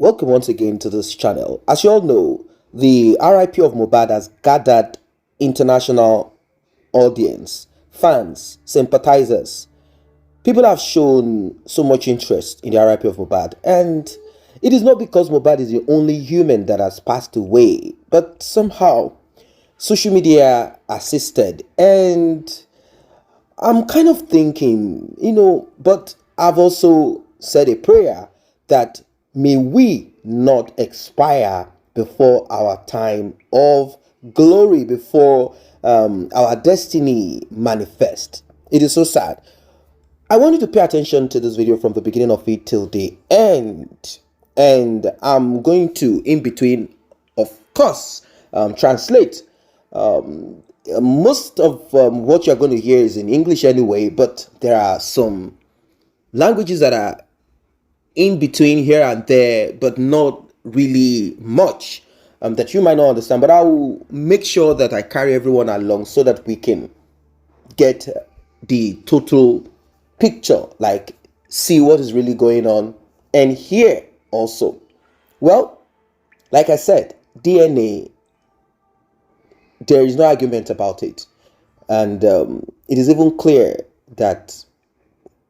Welcome once again to this channel. As you all know, the RIP of Mohbad has gathered international audience, fans, sympathizers. People have shown so much interest in the RIP of Mohbad, and it is not because Mohbad is the only human that has passed away, but somehow social media assisted. And I'm kind of thinking, but I've also said a prayer that may we not expire before our time of glory, before our destiny manifest. It is so sad. I want you to pay attention to this video from the beginning of it till the end. And I'm going to, in between, of course, translate. Most of what you're going to hear is in English anyway, but there are some languages that are in between here and there, but not really much that you might not understand. But I will make sure that I carry everyone along so that we can get the total picture, like see what is really going on and hear also. Well, like I said, DNA, there is no argument about it. And it is even clear that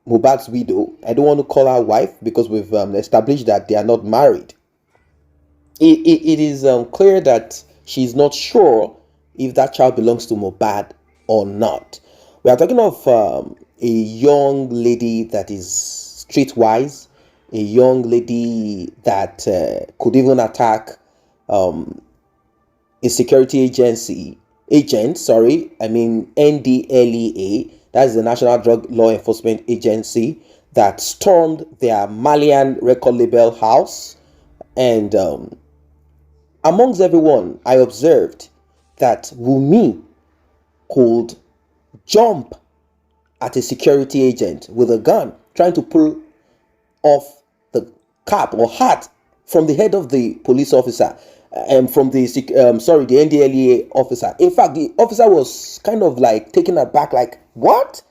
Mohbad's widow, I don't want to call her wife because we've established that they are not married. It is clear that she's not sure if that child belongs to Mohbad or not. We are talking of a young lady that is streetwise, a young lady that could even attack a security agent, NDLEA, that's the National Drug Law Enforcement Agency, that stormed their Malian record label house. And amongst everyone, I observed that Wunmi could jump at a security agent with a gun, trying to pull off the cap or hat from the head of the police officer and from the NDLEA officer. In fact, the officer was kind of like taken aback, like, what?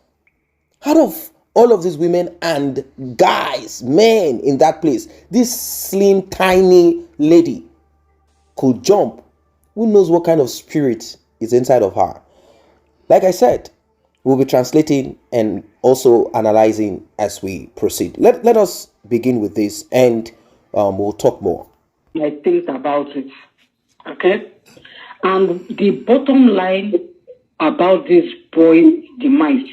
Out of all of these women and guys, men in that place, this slim, tiny lady could jump. Who knows what kind of spirit is inside of her? Like I said, we'll be translating and also analyzing as we proceed. Let us begin with this, and we'll talk more. I think about it, okay? And the bottom line about this boy's demise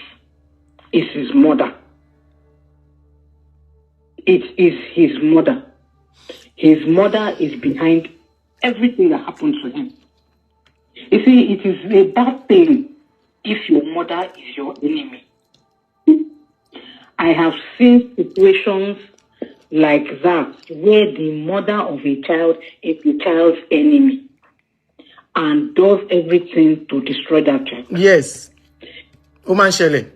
is his mother. It is his mother. His mother is behind everything that happened to him. You see, it is a bad thing if your mother is your enemy. I have seen situations like that where the mother of a child is the child's enemy and does everything to destroy that child. Yes. Oman Shele.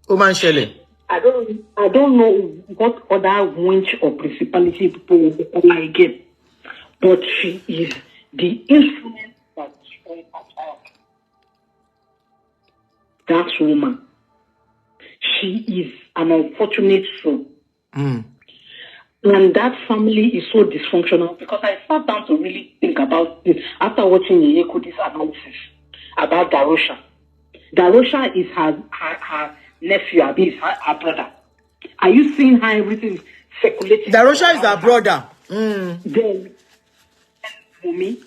Oman Shele. I don't know what other winch or principality people will become again, but she is the instrument that destroys that child. That woman, she is an unfortunate soul. And that family is so dysfunctional because I sat down to really think about this after watching Yeyeko's analysis about Darosha. Darosha is her nephew, Abi, her brother. Are you seeing how everything is circulating? Darosha is her brother. Then, Wunmi,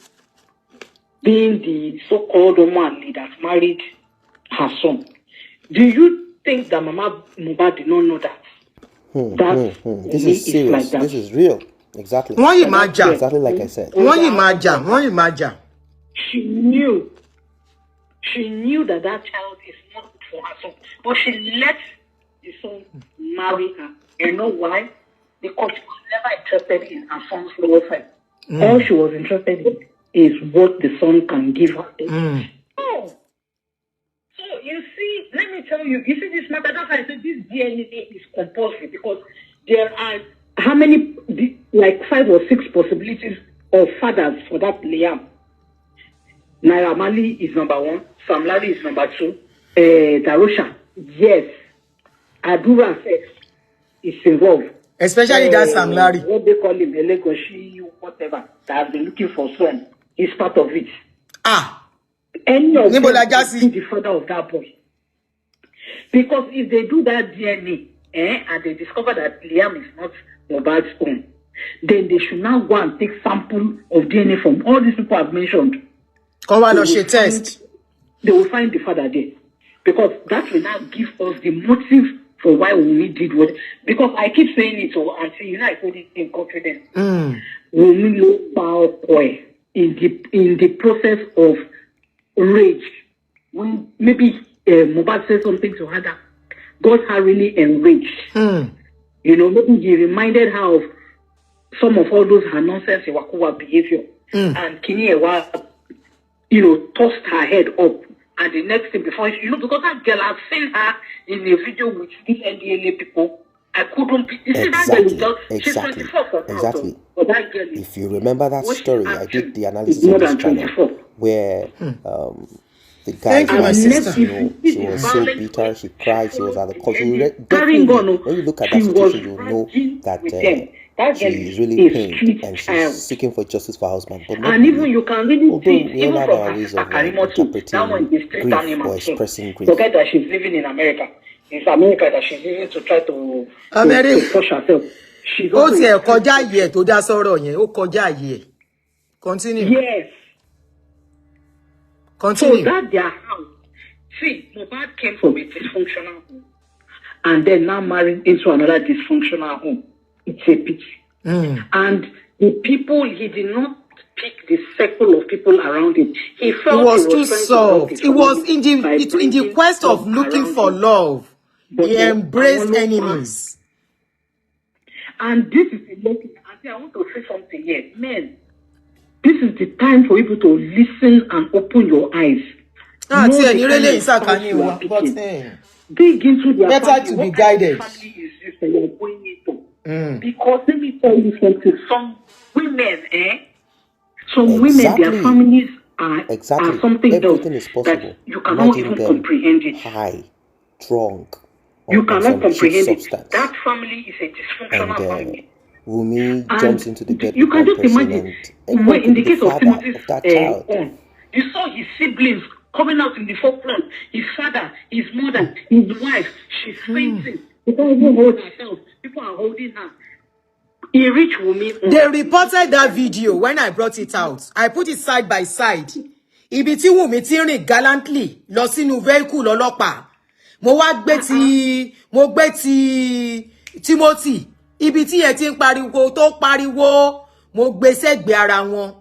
being the so-called woman that married her son, do you think that Mama Mohbad did not know that? This is serious. Like that. This is real. Exactly. Exactly like I said. She knew that child is not good for her son, but she let the son marry her. You know why? Because she was never interested in her son's welfare. All she was interested in is what the son can give her. Oh. So you see, let me tell you, see this matter, that's why I said this DNA is compulsory because there are how many, like 5 or 6 possibilities of fathers for that Liam. Naira Marley is number 1, Sam Larry is number 2, Darosha, yes, Adura is involved. Especially that Sam Larry. What they call him, Elegoshi, whatever, that has been looking for son. He's part of it. Any of them could be the father of that boy. Because if they do that DNA, and they discover that Liam is not Mohbad's own, then they should now go and take sample of DNA from all these people I've mentioned. Come on, she test. They will find the father there. Because that will now give us the motive for why Wunmi did what. Because I keep saying it until I put it in confidence. Wunmi lost power in the process of rage. When maybe Mohbad said something to her that got her really enraged. You know, maybe he reminded her of some of all those her nonsense Iwakuwa behavior. And Kiniewa, tossed her head up. And the next thing before, because that girl, I've seen her in a video with these NDLA people. I couldn't be. You see that girl, she's 24 for exactly. But that girl if you remember that story, I did the analysis on this channel where the guy she was so bitter, she cried, she was at the court. When you look at that situation, you know that she is really pained and she's seeking for justice for her husband. But and even you can really see, we all have our ways of interpreting grief or expressing grief. Forget that she's living in America. It's America that she's living to try to push herself. She's Continue. Yes. Continue. So that their house. See, Mohbad came from a dysfunctional home and then now married into another dysfunctional home. It's a pity. And the people, he did not pick the circle of people around him. He felt it was too soft. It was in the quest of looking for love. He embraced enemies. And this is the lesson. I want to say something here. Men, this is the time for you to listen and open your eyes. Dig into their better to be guided. Because let me tell you something. Some women, women, their families are something everything else is possible. That you cannot even comprehend it. High, drunk. You cannot comprehend it. That family is a dysfunctional family. Wunmi jumps into the bed. You can just imagine when in the case of Timothy's child. you saw his siblings coming out in the forefront. His father, his mother, his wife. She's fainting. She can't even hold herself. People are holding her. He reached Wunmi. They reported that video when I brought it out. I put it side by side. Ibi tí Wunmi ti rìn gallantly lọ sínú vehicle ọlọ́pàá. Mo gbé ti Timothy. Ibi tí ẹ ti ń pariwo tó pariwo. Mo gbé sẹ́gbẹ̀ẹ́ ara wọn.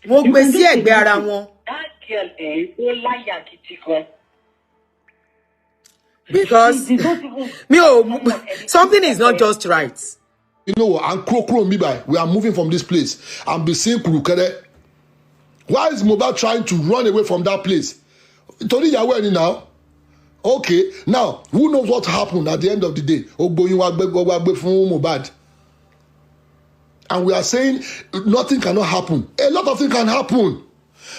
Mo gbé sí ẹ̀gbẹ́ ara wọn. That girl ó láyà gidi gan. Because something is not just right. You know, and Krokro Mibai, we are moving from this place and be seeing Kurukere. Why is Mohbad trying to run away from that place? Tony Yahweh now. Okay, now who knows what happened at the end of the day? Mohbad. And we are saying nothing cannot happen. A lot of things can happen.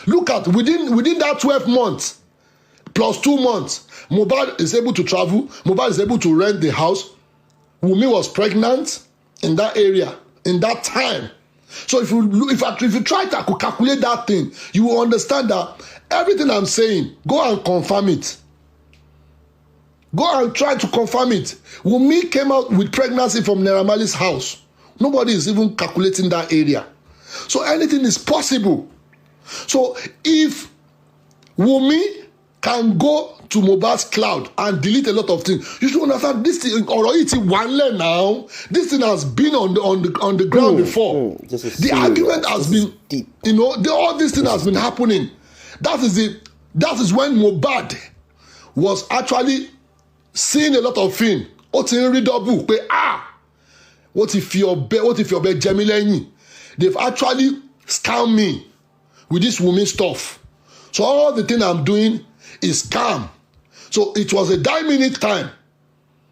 Look at within that 12 months plus 2 months, Mohbad is able to travel. Mohbad is able to rent the house. Wunmi was pregnant in that area in that time. So if you try to calculate that thing, you will understand that everything I'm saying, go and confirm it. Go and try to confirm it. Wunmi came out with pregnancy from Naira Marley's house. Nobody is even calculating that area. So anything is possible. So if Wunmi can go to Mohbad's cloud and delete a lot of things, you should understand this thing already one now. This thing has been on the ground before. The argument has been deep. All this thing has been happening. That is when Mohbad was actually seeing a lot of things. What if your bed Jemilenyi? They've actually scammed me with this woman stuff. So all the thing I'm doing is scam. So it was a 9-minute time.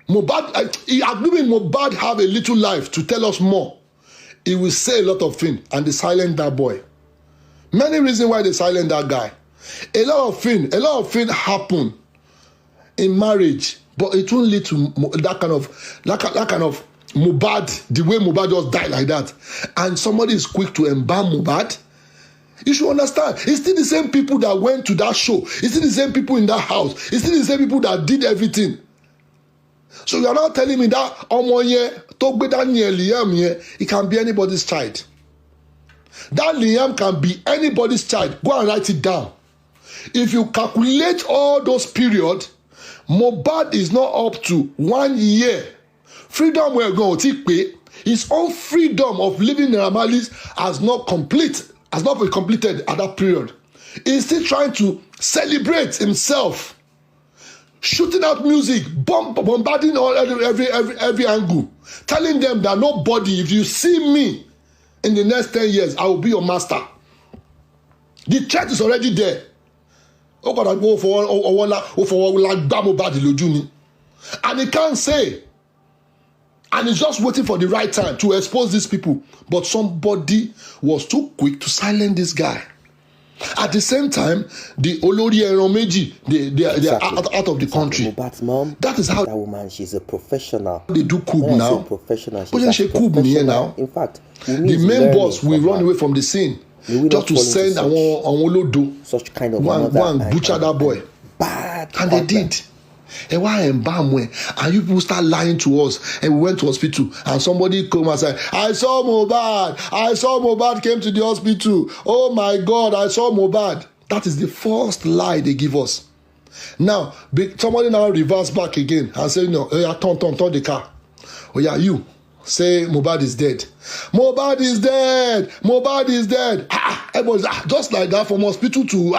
Mohbad have a little life to tell us more. He will say a lot of things and they silent that boy. Many reasons why they silent that guy. A lot of things happen in marriage, but it won't lead to that kind of Mohbad, the way Mohbad just died like that, and somebody is quick to embalm Mohbad. You should understand, it's still the same people that went to that show. It's still the same people in that house. It's still the same people that did everything. So you are not telling me that Liam, it can be anybody's child. That Liam can be anybody's child. Go and write it down. If you calculate all those periods, Mohbad is not up to 1 year. Freedom we're going to take, his own freedom of living in Ramalis has not been completed at that period. He's still trying to celebrate himself, shooting out music, bombarding all every angle, telling them that nobody, if you see me in the next 10 years, I will be your master. The threat is already there. And he can't say. And he's just waiting for the right time to expose these people. But somebody was too quick to silence this guy. At the same time, the Olori Eromeji, they are out of the country. Mohbad's mom, that is how that woman, she's a professional. They do coup now. Professional. But she coup now. In fact, the main boss will run away from the scene just to send our Olodo such kind of one butcher that boy. Bad. And they did. And why embalm when? And you people start lying to us. And we went to hospital and somebody came and said, I saw Mohbad came to the hospital. Oh my God, I saw Mohbad. That is the first lie they give us. Now, somebody now reverse back again and say, no, turn the car. Oh yeah, you say Mohbad is dead. Mohbad is dead. Mohbad is dead. Everybody's just like that from hospital to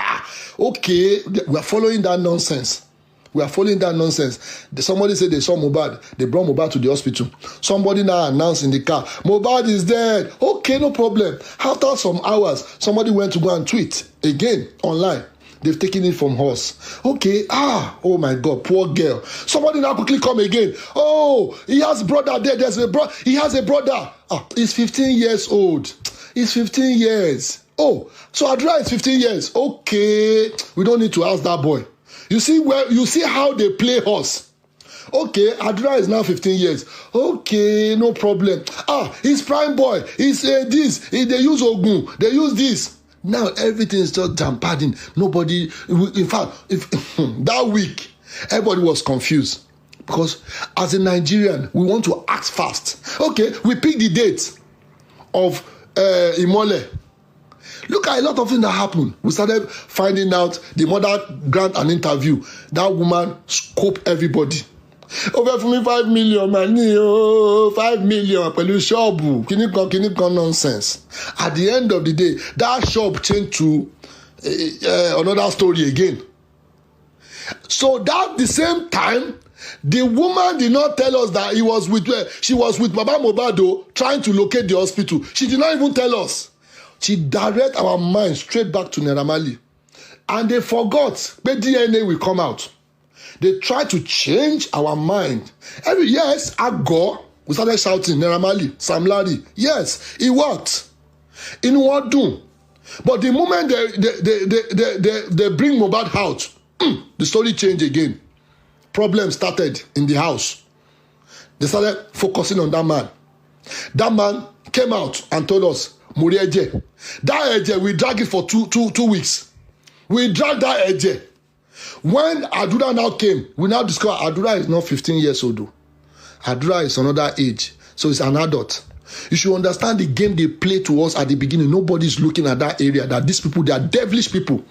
okay, we are following that nonsense. Somebody said they saw Mohbad. They brought Mohbad to the hospital. Somebody now announced in the car, Mohbad is dead. Okay, no problem. After some hours, somebody went to go and tweet again online. They've taken it from us. Okay, oh my God, poor girl. Somebody now quickly come again. Oh, he has a brother there. He has a brother. He's 15 years old. He's 15 years. Oh, so Adra is 15 years. Okay, we don't need to ask that boy. You see how they play us. Okay, Adra is now 15 years. Okay, no problem. He's prime boy. He's this. They use Ogun. They use this. Now everything is just jam-padding. Nobody, in fact, that week, everybody was confused. Because as a Nigerian, we want to act fast. Okay, we pick the date of Imole. Look at a lot of things that happened. We started finding out the mother grant an interview. That woman scoped everybody. Over for me 5 million, man. 5 million. Pẹ̀lú ṣọ́ọ̀bù. Kìnnìkan nonsense. At the end of the day, that shop changed to another story again. So that the same time, the woman did not tell us that she was with Baba Mohbad trying to locate the hospital. She did not even tell us. She direct our mind straight back to Naira Marley. And they forgot that DNA will come out. They tried to change our mind. Yes, Agor, we started shouting, Naira Marley, Sam Larry. Yes, it worked. In what do? But the moment they bring Mohbad out, the story changed again. Problems started in the house. They started focusing on that man. That man came out and told us, Murieje. That Eje, we drag it for two weeks. We dragged that Eje. When Adura now came, we now discover Adura is not 15 years old. Adura is another age. So it's an adult. You should understand the game they play to us at the beginning. Nobody's looking at that area, that these people, they are devilish people.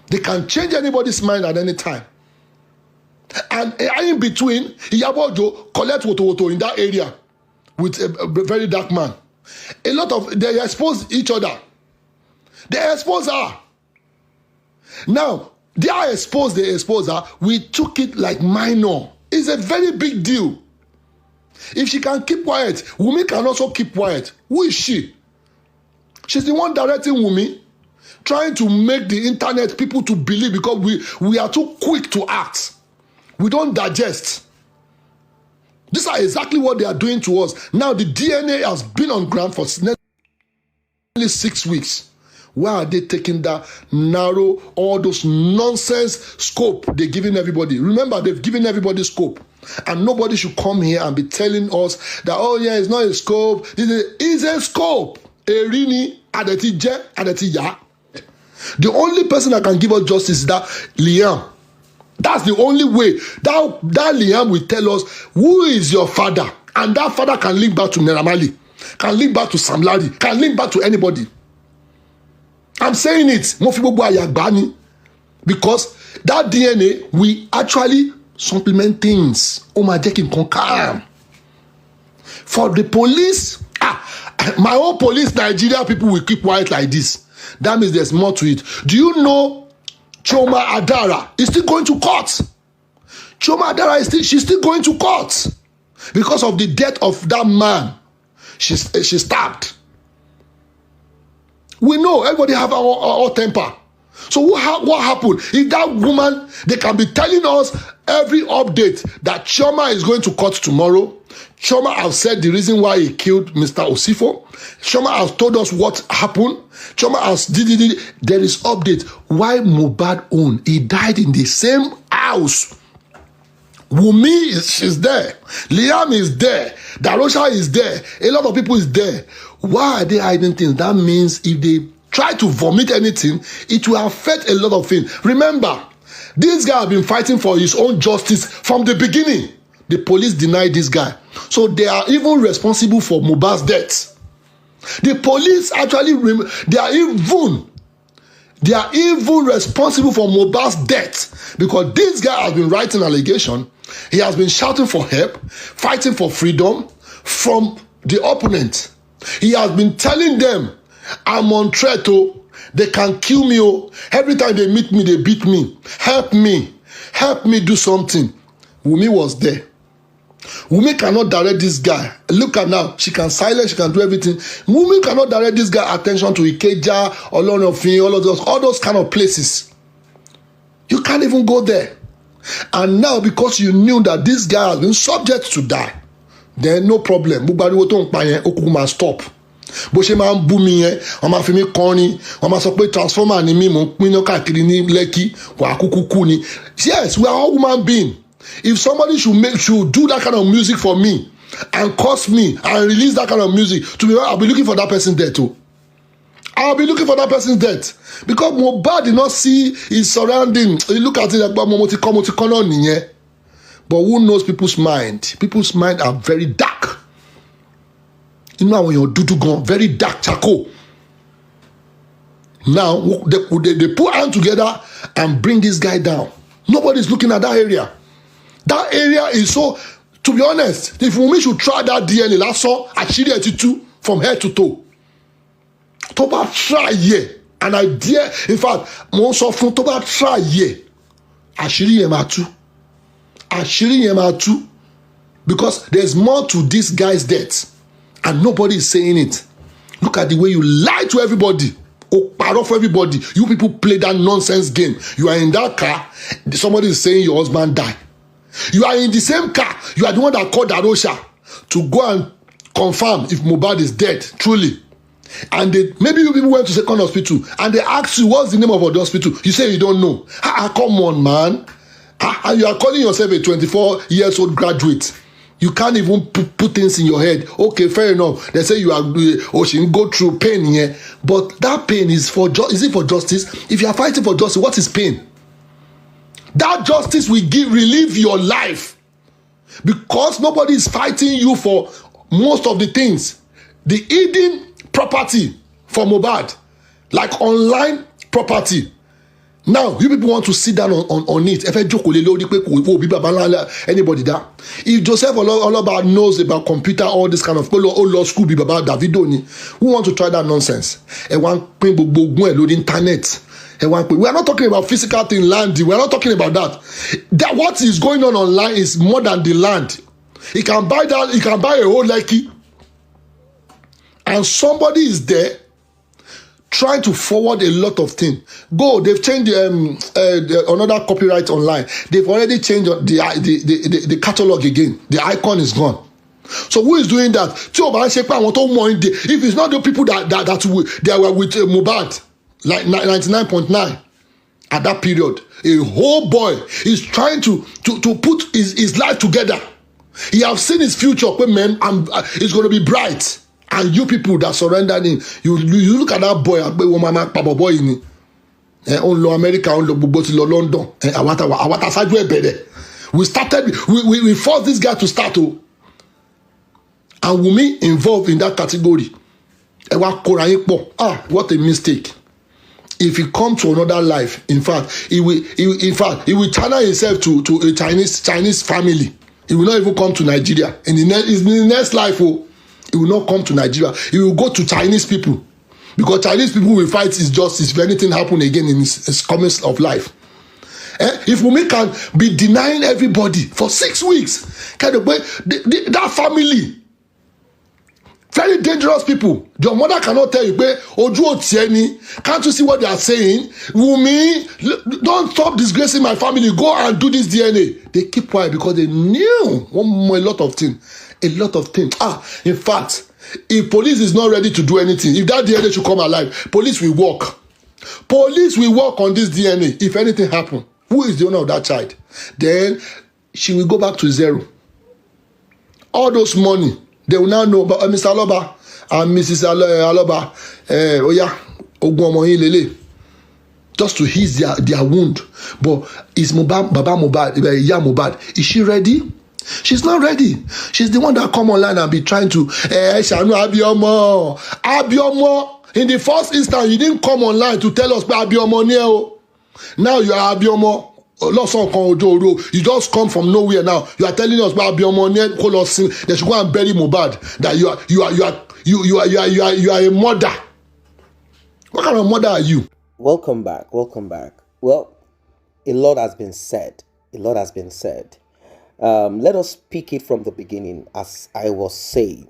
They can change anybody's mind at any time. And in between, Iyabojo collect woto in that area with a very dark man. A lot of, they expose each other. They expose her. Now, they expose her. We took it like minor. It's a very big deal. If she can keep quiet, Wunmi can also keep quiet. Who is she? She's the one directing Wunmi, trying to make the internet people to believe because we are too quick to act. We don't digest. These are exactly what they are doing to us. Now the DNA has been on ground for nearly 6 weeks. Why are they taking that narrow, all those nonsense scope they're giving everybody? Remember, they've given everybody scope. And nobody should come here and be telling us that, oh yeah, it's not a scope. It's a scope. Erini, adeti je, adeti ya. The only person that can give us justice is that Liam. That's the only way. That Liam will tell us who is your father. And that father can link back to Neramali, can link back to Sam Larry, can link back to anybody. I'm saying it, because that DNA, we actually supplement things. For the police, my own police, Nigeria people will keep quiet like this. That means there's more to it. Do you know Choma Adara is still going to court? Choma Adara she's still going to court because of the death of that man. She stabbed. We know everybody have our temper. So what happened? If that woman, they can be telling us every update that Choma is going to court tomorrow. Choma has said the reason why he killed Mr. Osifo. Choma has told us what happened. Choma has there is update. Why Mohbad own? He died in the same house. Wunmi she's there. Liam is there. Darosha is there. A lot of people is there. Why are they hiding things? That means if they try to vomit anything, it will affect a lot of things. Remember, this guy has been fighting for his own justice from the beginning. The police denied this guy. So they are even responsible for Mohbad's death. The police actually, they are even responsible for Mohbad's death because this guy has been writing allegation. He has been shouting for help, fighting for freedom from the opponent. He has been telling them, I'm on threat, oh. They can kill me, oh. Every time they meet me, they beat me. Help me do something. Wunmi was there. Wunmi cannot direct this guy. Look at now, she can silence, she can do everything. Wunmi cannot direct this guy attention to Ikeja, Olonofin, all those kind of places. You can't even go there. And now, because you knew that this guy has been subject to die, then no problem. Must stop. Bó ṣe máa ń bú mi yẹn, wọ́n máa fi mí kọrin, wọ́n máa sọ pé transformer ni mí, mò ń pinnu káàkiri ní Lekki, wà á kúkú kú ni. Yes, we are all human beings. If somebody should do that kind of music for me and curse me and release that kind of music, to be honest, I'll be looking for that person's death too. I'll be looking for that person's death because Mohbad did not see his surrounding. He look at it like but who knows people's mind? People's mind are very dark. You know when you're gone, very dark charcoal. Now they put hands together and bring this guy down. Nobody's looking at that area. That area is so. To be honest, if Wunmi should try that DNA, that's all. Actually, 82 from head to toe. Toba try here, and I dare. In fact, most of Toba try here. Ashiri Yematu, because there's more to this guy's death. And nobody is saying it. Look at the way you lie to everybody. Part of everybody. You people play that nonsense game. You are in that car. Somebody is saying your husband died. You are in the same car. You are the one that called Darosha to go and confirm if Mohbad is dead, truly. And maybe you people went to second hospital and they asked you, what's the name of the hospital? You say you don't know. Come on, man. And you are calling yourself a 24-year-old graduate. You can't even put things in your head. Okay, fair enough. They say you are she go through pain here, but that pain is is it for justice? If you are fighting for justice, what is pain? That justice will relieve your life because nobody is fighting you for most of the things. The hidden property for Mohbad, like online property. Now, you people want to sit down on it. Anybody that? If Joseph Oloba knows about computer, all this kind of law school, about Davido, who want to try that nonsense? Internet. We are not talking about physical thing, land. We are not talking about that. What is going on online is more than the land. He can buy that. He can buy a whole Lekki, and somebody is there trying to forward a lot of things. They've changed another copyright online. They've already changed the catalog again. The icon is gone. So who is doing that? If it's not the people that were with Mohbad, like 99.9 at that period. A whole boy is trying to put his life together. He have seen his future, man, and it's going to be bright. And you people that surrendered him, you look at that boy, mama, papa boy, on lo America, on lo gbogbo ti lo London, awata saju ebere. We forced this guy to start, and Wunmi involved in that category. What a mistake. If he come to another life, in fact, he will channel himself to a Chinese family. He will not even come to Nigeria. In the next life, he will not come to Nigeria. He will go to Chinese people. Because Chinese people will fight his justice if anything happen again in his coming of life. If Wunmi can be denying everybody for 6 weeks, that family, very dangerous people. Your mother cannot tell you, can't you see what they are saying? Wunmi, don't stop disgracing my family. Go and do this DNA. They keep quiet because they knew a lot of things. In fact, if police is not ready to do anything, if that DNA should come alive, police will work. Police will work on this DNA. If anything happen, who is the owner of that child? Then she will go back to zero. All those money, they will now know about Mr. Aloba and Mrs. Aloba. Just to ease their wound. But is Baba Mohbad, Iya Mohbad, is she ready? She's not ready. She's the one that come online and be trying to Abiomo. In the first instance, you didn't come online to tell us about Abiomo. Now you are Abiomo. You just come from nowhere now. You are telling us about Abiomo. They should go and bury Mohbad. That you are a mother. What kind of mother are you? Welcome back. Well, a lot has been said. Let us pick it from the beginning. As I was saying,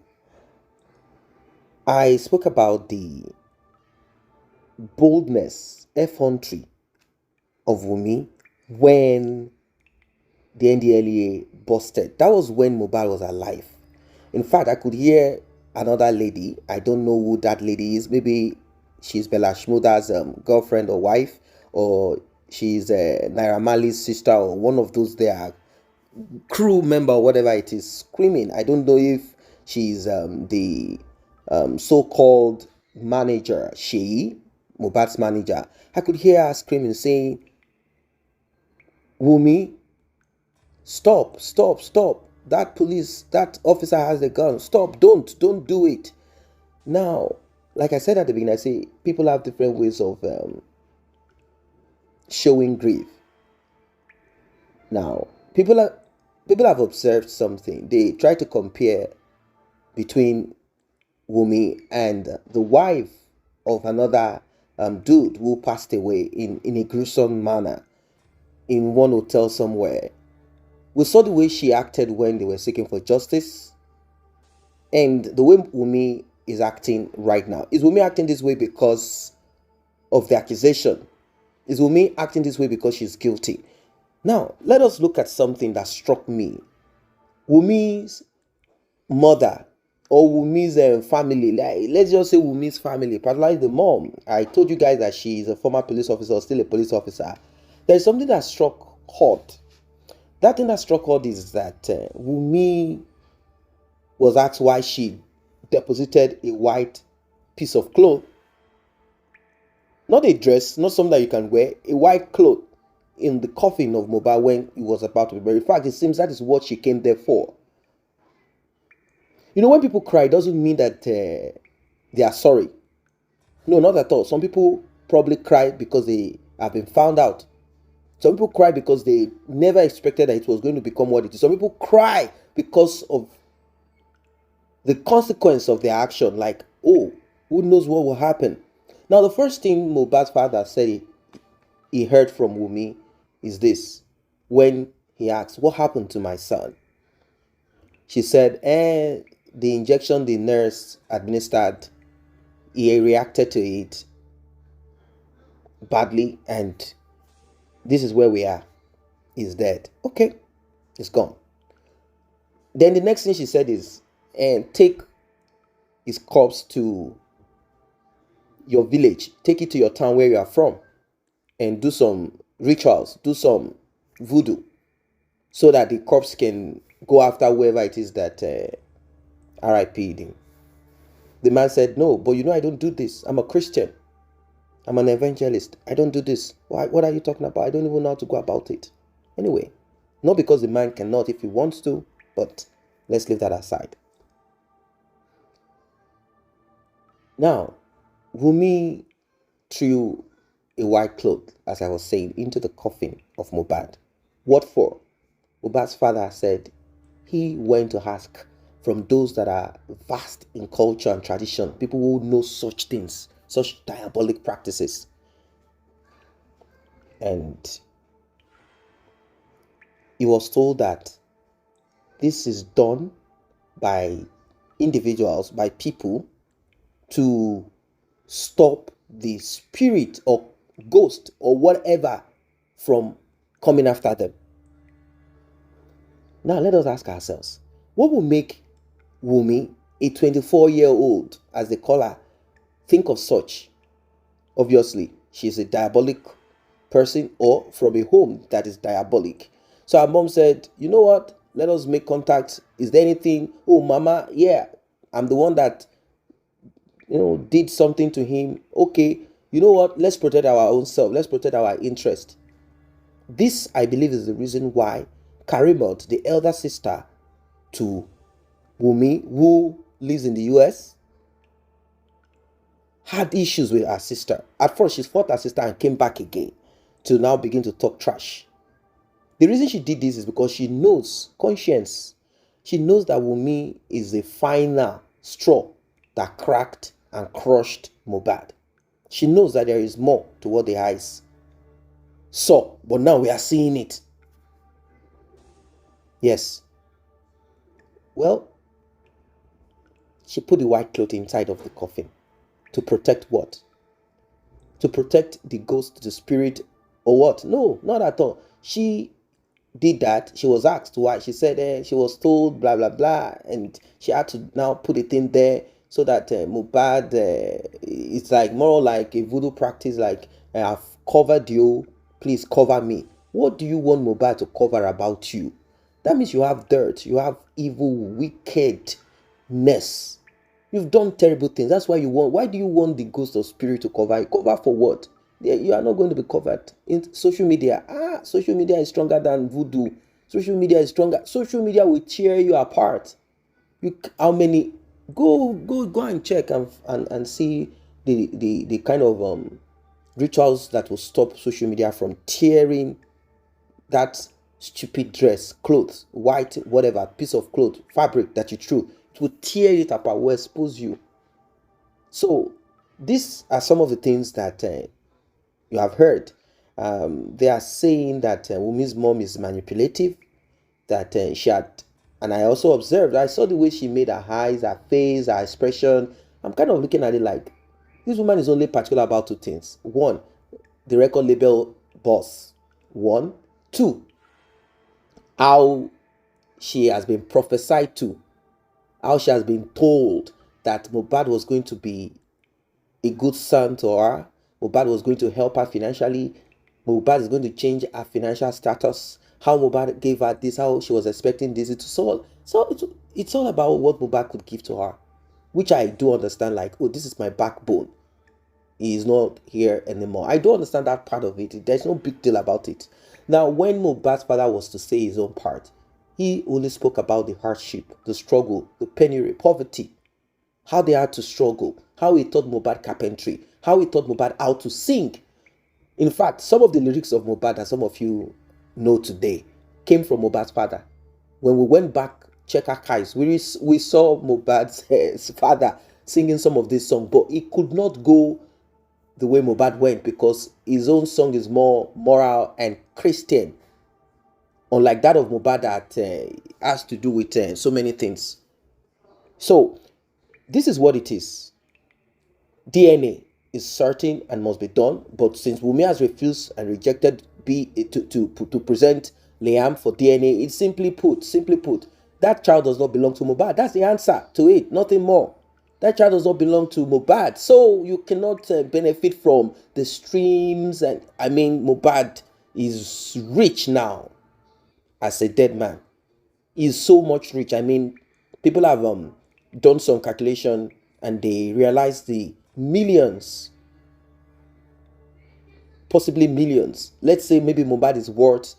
I spoke about the boldness, effrontery of Wunmi when the NDLEA busted. That was when Mohbad was alive. In fact, I could hear another lady. I don't know who that lady is. Maybe she's Bella Shmurda's girlfriend or wife, or she's Naira Marley's sister, or one of those there crew member, or whatever it is, screaming. I don't know if she's the so-called manager, Mohbad's manager. I could hear her screaming, saying, Wunmi, stop. That officer has a gun. Stop, don't do it. Now, like I said at the beginning, I say people have different ways of showing grief. Now, people have observed something. They try to compare between Wunmi and the wife of another dude who passed away in a gruesome manner in one hotel somewhere. We saw the way she acted when they were seeking for justice, and the way Wunmi is acting right now. Is Wunmi acting this way because of the accusation? Is Wunmi acting this way because she's guilty? Now, let us look at something that struck me. Wunmi's mother or Wunmi's family, let's just say Wunmi's family, particularly the mom. I told you guys that she is a former police officer or still a police officer. There's something that struck hot. That thing that struck hot is that Wunmi was asked why she deposited a white piece of cloth. Not a dress, not something that you can wear, a white cloth in the coffin of Mohbad when he was about to be buried. In fact, it seems that is what she came there for. You know, when people cry, it doesn't mean that they are sorry. No, not at all. Some people probably cry because they have been found out. Some people cry because they never expected that it was going to become what it is. Some people cry because of the consequence of their action. Like, oh, who knows what will happen? Now, the first thing Mohbad's father said he heard from Wunmi is this. When he asked, what happened to my son? She said, the injection the nurse administered, he reacted to it badly, and this is where we are. He's dead. Okay, it's gone. Then the next thing she said is, take his corpse to your village, take it to your town where you are from, and do some rituals, do some voodoo, so that the corpse can go after whoever it is that RIP'd him. The man said, no, but I don't do this. I'm a Christian. I'm an evangelist. I don't do this. Why? What are you talking about? I don't even know how to go about it. Anyway, not because the man cannot if he wants to, but let's leave that aside. Now, Wunmi threw a white cloth, as I was saying, into the coffin of Mohbad. What for? Mohbad's father said he went to ask from those that are vast in culture and tradition, people who know such things, such diabolic practices. And he was told that this is done by individuals, by people, to stop the spirit or ghost or whatever from coming after them. Now let us ask ourselves, what will make Wunmi, a 24-year-old, as they call her, think of such? Obviously, she's a diabolic person or from a home that is diabolic. So her mom said, you know what? Let us make contact. Is there anything? Oh, mama, yeah, I'm the one that, did something to him. Okay, you know what? Let's protect our own self. Let's protect our interest. This, I believe, is the reason why Karimot, the elder sister to Wunmi, who lives in the US, had issues with her sister. At first, she fought her sister and came back again to now begin to talk trash. The reason she did this is because she knows, conscience, she knows that Wunmi is the final straw that cracked and crushed Mohbad. She knows that there is more to what the eyes saw, but now we are seeing it. Yes. Well, she put the white cloth inside of the coffin. To protect what? To protect the ghost, the spirit, or what? No, not at all. She did that. She was asked why. She said she was told blah blah blah, and she had to now put it in there so that Mohbad, it's like more like a voodoo practice, like I've covered you, please cover me. What do you want Mohbad to cover about you? That means you have dirt, you have evil, wickedness. You've done terrible things. That's why why do you want the ghost of spirit to cover you? Cover for what? You are not going to be covered. In social media, social media is stronger than voodoo. Social media is stronger. Social media will tear you apart. How many? Go and check and see the kind of rituals that will stop social media from tearing that stupid dress, clothes, white, whatever, piece of cloth, fabric that you threw. It will tear it apart, will expose you. So these are some of the things that you have heard. They are saying that Wunmi's mom is manipulative, that she had, and I also observed, I saw the way she made her eyes, her face, her expression. I'm kind of looking at it like, this woman is only particular about two things. One, the record label boss. 1, 2, how she has been prophesied to, how she has been told that Mohbad was going to be a good son to her, Mohbad was going to help her financially, Mohbad is going to change her financial status, how Mohbad gave her this, how she was expecting this. It's all about what Mohbad could give to her, which I do understand, like, oh, this is my backbone. He is not here anymore. I do understand that part of it. There's no big deal about it. Now, when Mohbad's father was to say his own part, he only spoke about the hardship, the struggle, the penury, poverty, how they had to struggle, how he taught Mohbad carpentry, how he taught Mohbad how to sing. In fact, some of the lyrics of Mohbad, as some of you know today, came from Mohbad's father. When we went back, check archives, we saw Mohbad's father singing some of this song, but he could not go the way Mohbad went because his own song is more moral and Christian, unlike that of Mohbad that has to do with so many things. So this is what it is. DNA is certain and must be done, but since Wunmi has refused and rejected to present Liam for DNA, it's simply put, that child does not belong to Mohbad. That's the answer to it, nothing more. That child does not belong to Mohbad. So you cannot benefit from the streams. And I mean, Mohbad is rich now as a dead man. He's so much rich. I mean, people have done some calculation and they realize the millions, possibly millions. Let's say maybe Mohbad is worth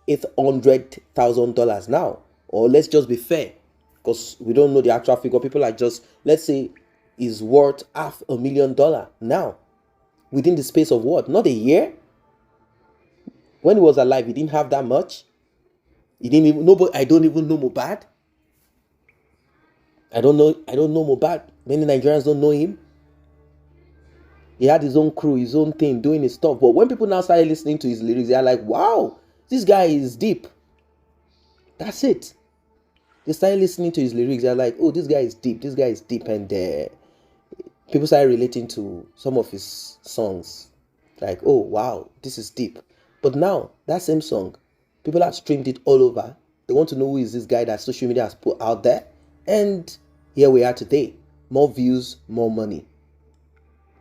$800,000 now, or let's just be fair, because we don't know the actual figure. People are just, let's say, is worth $500,000 now, within the space of what? Not a year. When he was alive, he didn't have that much. He didn't even know. I don't even know Mohbad. I don't know Mohbad. Many Nigerians don't know him. He had his own crew, his own thing, doing his stuff. But when people now started listening to his lyrics, they are like, wow, this guy is deep. That's it. They started listening to his lyrics. They're like, oh, this guy is deep. This guy is deep. And people started relating to some of his songs. Like, oh, wow, this is deep. But now, that same song, people have streamed it all over. They want to know who is this guy that social media has put out there. And here we are today. More views, more money.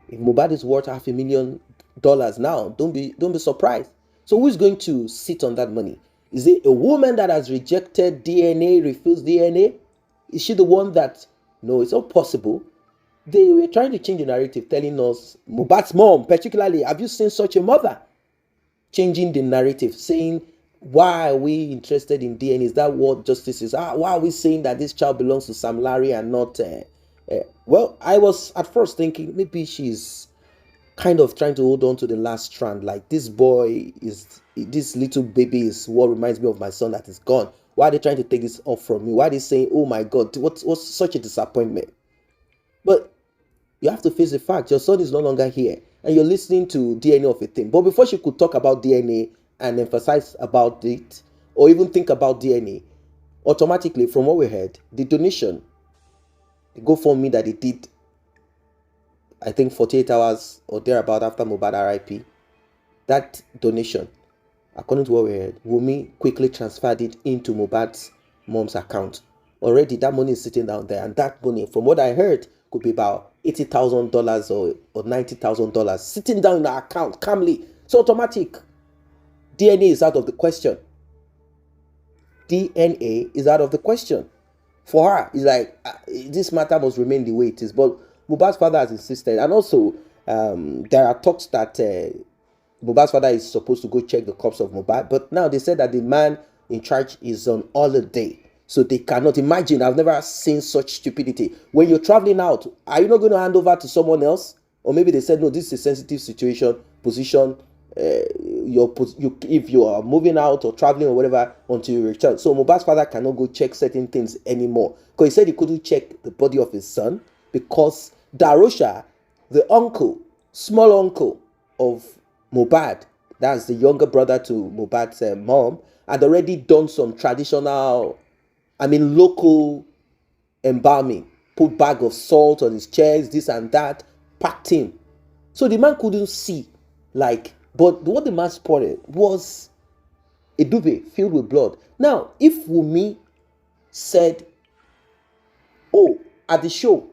If Mohbad is worth $500,000 now, don't be surprised. So who's going to sit on that money? Is it a woman that has rejected DNA, refused DNA? Is she the one that, no, it's not possible? They were trying to change the narrative, telling us, Mohbad's mom, particularly, have you seen such a mother? Changing the narrative, saying, why are we interested in DNA? Is that what justice is? Why are we saying that this child belongs to Sam Larry and not... well, I was at first thinking maybe she's kind of trying to hold on to the last strand. Like, this little baby is what reminds me of my son that is gone. Why are they trying to take this off from me? Why are they saying, oh my God, what's such a disappointment? But you have to face the fact, your son is no longer here. And you're listening to DNA of a thing. But before she could talk about DNA and emphasize about it, or even think about DNA, automatically, from what we heard, the donation, the GoFundMe that they did, I think 48 hours or thereabout after Mohbad RIP, that donation, according to what we heard, Wunmi quickly transferred it into Mohbad's mom's account. Already that money is sitting down there, and that money, from what I heard, could be about $80,000 or $90,000 sitting down in her account calmly. So automatic. DNA is out of the question. DNA is out of the question. For her, it's like, this matter must remain the way it is. But Mohbad's father has insisted. And also, there are talks that Mohbad's father is supposed to go check the corpse of Mohbad. But now they said that the man in charge is on holiday. So they cannot imagine. I've never seen such stupidity. When you're traveling out, are you not going to hand over to someone else? Or maybe they said, no, this is a sensitive position. If you are moving out or traveling or whatever until you return. So Mohbad's father cannot go check certain things anymore. Because he said he couldn't check the body of his son because Darosha, the small uncle of Mohbad, that's the younger brother to Mohbad's mom, had already done some traditional, local embalming, put bag of salt on his chest, this and that, packed him. So the man couldn't see, but what the man spotted was a duvet filled with blood. Now, if Wunmi said, oh, at the show,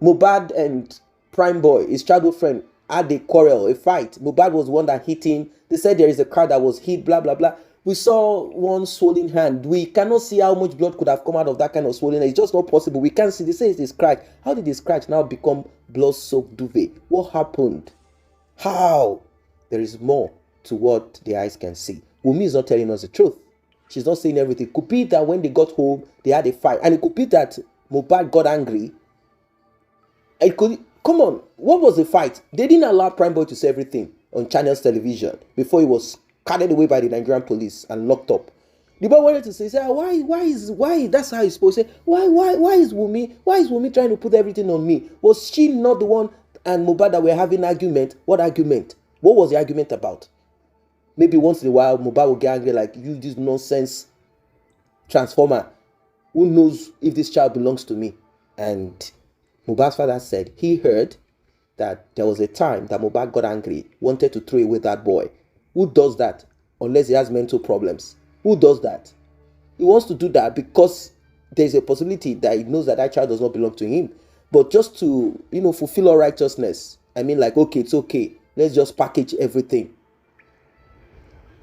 Mohbad and Prime Boy, his childhood friend, had a quarrel, a fight. Mohbad was the one that hit him. They said there is a car that was hit, blah, blah, blah. We saw one swollen hand. We cannot see how much blood could have come out of that kind of swollen hand. It's just not possible. We can't see. They say it's a scratch. How did the scratch now become blood-soaked duvet? What happened? How? There is more to what the eyes can see. Wunmi is not telling us the truth. She's not saying everything. It could be that when they got home, they had a fight. And it could be that Mohbad got angry. Come on, what was the fight? They didn't allow Prime Boy to say everything on Channels television before he was carried away by the Nigerian police and locked up. The boy wanted to say, why? That's how he's supposed to say, why is Wunmi trying to put everything on me? Was she not the one and Mohbad that were having argument? What argument? What was the argument about? Maybe once in a while, Mohbad will get angry like, you this nonsense transformer. Who knows if this child belongs to me? And Mohbad's father said he heard that there was a time that Mohbad got angry, wanted to throw away that boy. Who does that? Unless he has mental problems. Who does that? He wants to do that because there's a possibility that he knows that that child does not belong to him. But just to, fulfill all righteousness, I mean, like, okay, it's okay. Let's just package everything.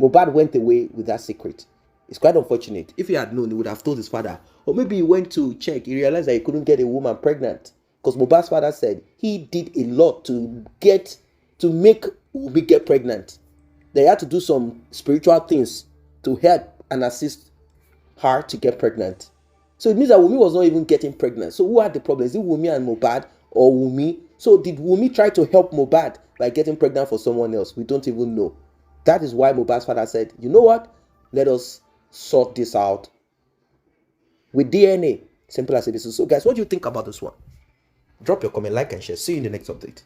Mohbad went away with that secret. It's quite unfortunate. If he had known, he would have told his father. Or maybe he went to check. He realized that he couldn't get a woman pregnant. Because Mohbad's father said he did a lot to make Wunmi get pregnant. They had to do some spiritual things to help and assist her to get pregnant. So it means that Wunmi was not even getting pregnant. So who had the problem? Is it Wunmi and Mohbad or Wunmi? So did Wunmi try to help Mohbad by getting pregnant for someone else? We don't even know. That is why Mohbad's father said, you know what? Let us sort this out with DNA. Simple as it is. So guys, what do you think about this one? Drop your comment, like, and share. See you in the next update.